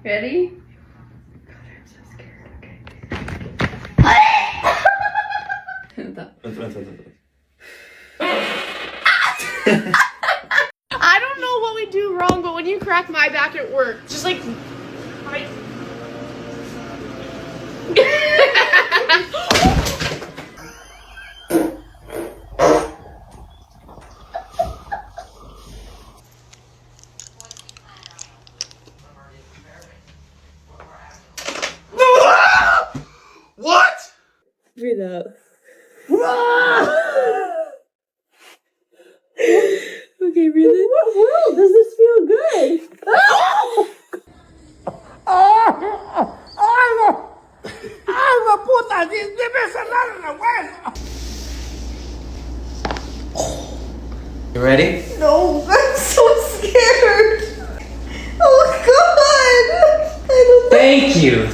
Ready? God, I'm so scared. Okay. I don't know what we do wrong, but when you crack my back, it worked. Just like. What? Breathe out. Okay, breathe in. What world does this feel good? You ready? No, I'm so scared. Oh God! I don't Thank you.